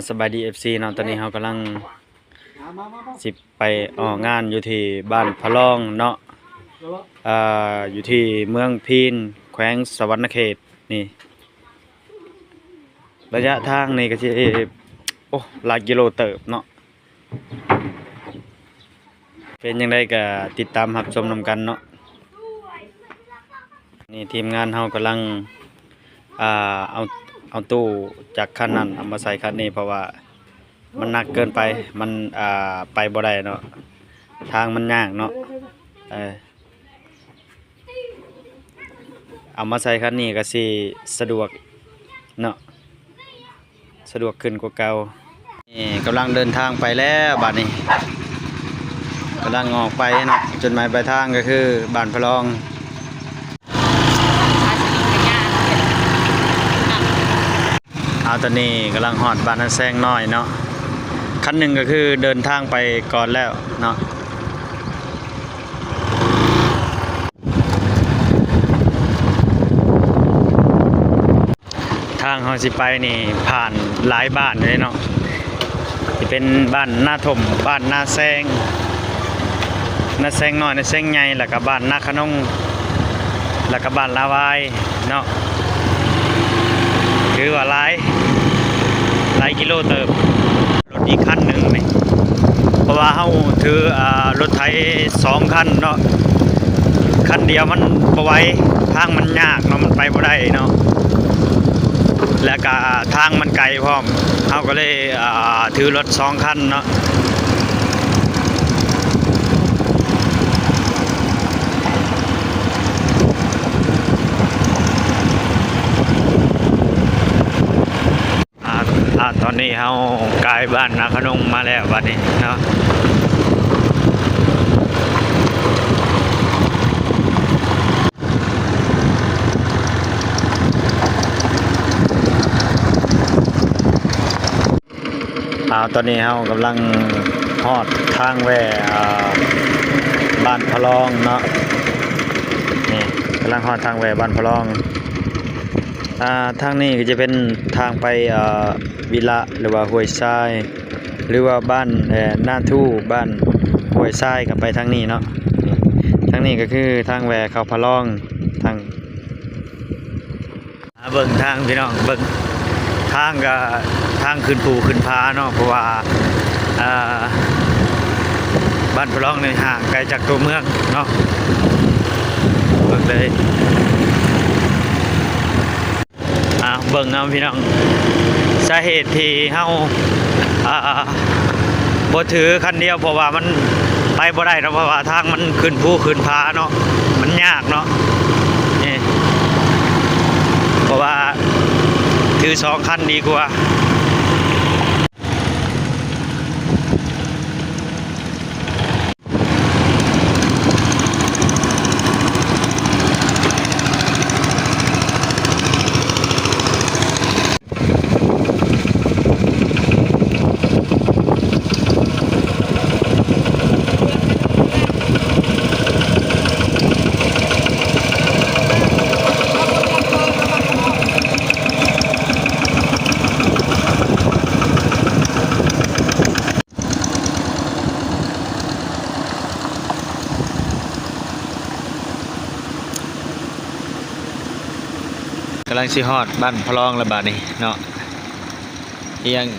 สบายดีFCเนาะตอนนี้เรากำลังสิไปออกงานอยู่ที่บ้านพะลองเนาะอยู่ที่เมืองพีนแขวงสะหวรรณเขตนี่ระยะทางนี่ก็สิโอ้หลายกิโลเติบเนาะเป็นยังไงก็ติดตามรับชมนำกันเนาะนี่ทีมงานเรากำลังเอาตู้จากคันนั้นเอามาใส่คันนี้เพราะว่ามันหนักเกินไปมันไปบ่ได้เนาะทางมันยากเนาะเอามาใส่คันนี้ก็สิสะดวกเนาะสะดวกขึ้นกว่าเก่านี่กำลังเดินทางไปแล้วบัดนี้กำลังออกไปเนาะจุดหมายปลายทางก็คือบ้านพะลองตอนนี้กำลังหอดบ้านแซงน้อยเนาะคันหนึ่งก็คือเดินทางไปก่อนแล้วเนาะทางเราสิไปนี่ผ่านหลายบ้านเลยเนาะที่เป็นบ้านหน้าถมบ้านหน้าแซงน้าแซงน้อยน้าแซงใหญ่แล้วก็บ้านนาขนงแล้วก็บ้านลาวายเนาะคือว่าหลายกิโลเติบรถอีกคันหนึ่งนี่เพราะว่าเฮาถือรถไถ2 คันเนาะคันเดียวมันบ่ไหวทางมันยากเนาะมันไปบ่ได้เนาะแล้วก็ทางมันไกลพร้อมเฮาก็เลยถือรถ2 คันเนาะตอนนี้เรากลายบ้านนาขนงมาแล้ววันนี้เนาะตอนนี้เรากำลังฮอดทางแว่บ้านพะลองเนาะนี่กำลังฮอดทางแว่บ้านพะลองทางนี้ก็จะเป็นทางไปวิละหรือว่าห้วยทรายหรือว่าบ้านหน้าทู่บ้านห้วยทรายกันไปทางนี้เนาะทางนี้ก็คือทางแหวกเขาพะลองทางเบิ่งทางพี่น้องเบิ่งทางก็ทางขึ้นภูขึ้นพาเนาะเพราะว่าบ้านพะลองเนี่ยห่างไกลจากตัวเมืองเนาะเบิ่งเลยเบิ่งเอาพี่น้องสาเหตุที่เฮาบ่ถือคันเดียวเพราะว่ามันไปบ่ได้เนาะเพราะว่าทางมันขึ้นภูขึ้นผาเนาะมันยากเนาะนี่เพราะว่าถือ2 คันดีกว่ากำลังสิฮอดบ้านพะลองแล้วบาดนี้เนาะ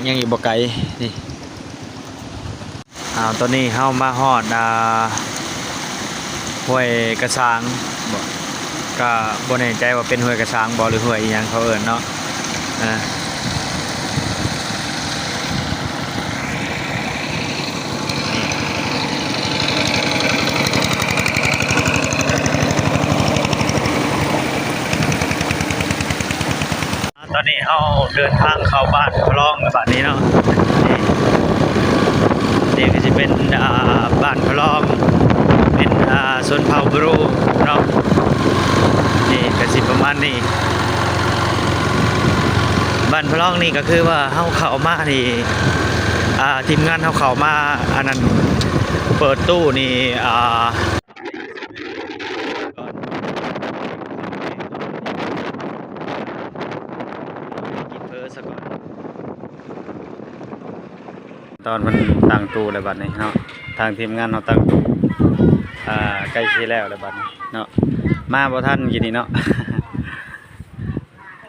ยังอยู่บ่ไกลนี่ตอนนี้เฮามาฮอดห้วยกระสางบ่ก็บ่แน่ใจว่าเป็นห้วยกระสางบ่หรือห้วยอีหยังเขาเอิ้นเนาะตอนนี้เราเดินทางเข้าบ้านพะลองแบบนี้เนาะนี่ก็จะเป็นบ้านพะลองเป็นสวนเผาบรูเนาะนี่ก็สิประมาณนี้บ้านพะลองนี่ก็คือว่าเราเข้ามานี่ทีมงานเราเข้ามาอันนั้นเปิดตู้นี่ ตอนมันตั้งตู้แล้วบัดนี้เนาะทางทีมงานเราตั้งตู้ใกล้สิแล้วบัดนี้เนาะมาบ่ทันกินนี่เนาะ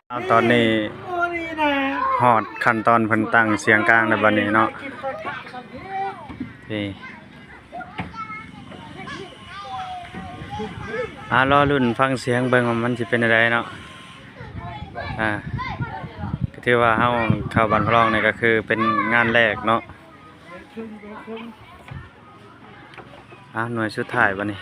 เอาตอนนี้ฮอดขั้นตอนเพิ่นตั้งเสียงกลางแล้วบัดนี้เนาะนี่รอรุ่นฟังเสียงเบิ่งว่ามันสิเป็นจังไดเนาะก็ถือว่าเฮาเข้าบ้านพะลองนี่ก็คือเป็นงานแรกเนาะหน่วยสุดท้ายบัดนี้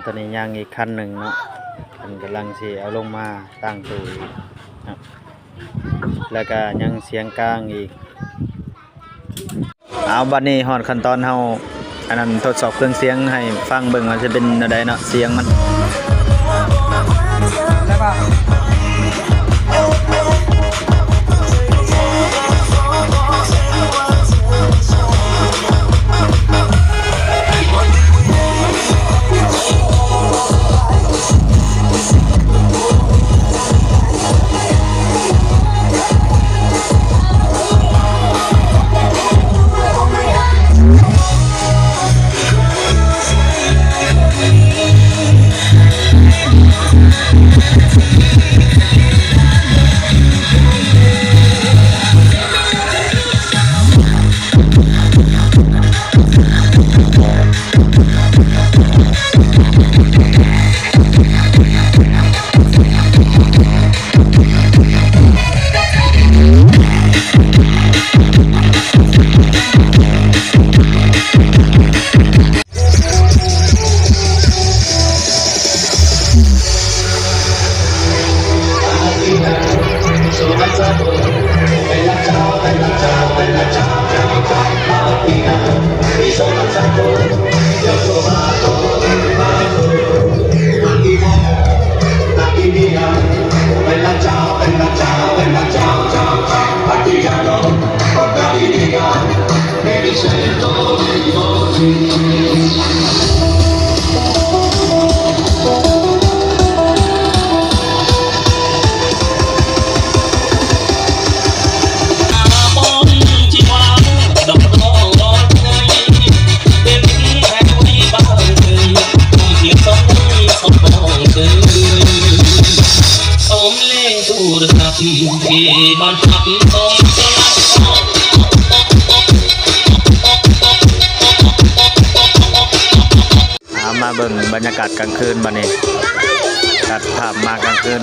ตอนนี้ยังอีกคันหนึ่งเนาะมันกำลังสิเอาลงมาตั้งตู้นะแล้วก็ยังเสียงกลางอีกบัดนี้ฮอดขั้นตอนเฮาอันนั้นทดสอบเครื่องเสียงให้ฟังเบิ่งว่าจะเป็นจังไดเนาะเสียงมันได้ป่ะมาเบิ่งบรรยากาศกลางคืนบัดนี้ตัดภาพมากลางคืน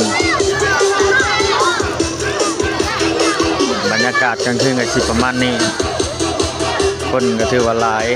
บรรยากาศกลางคืนก็สิประมาณนี้คนก็ถือว่าหลาย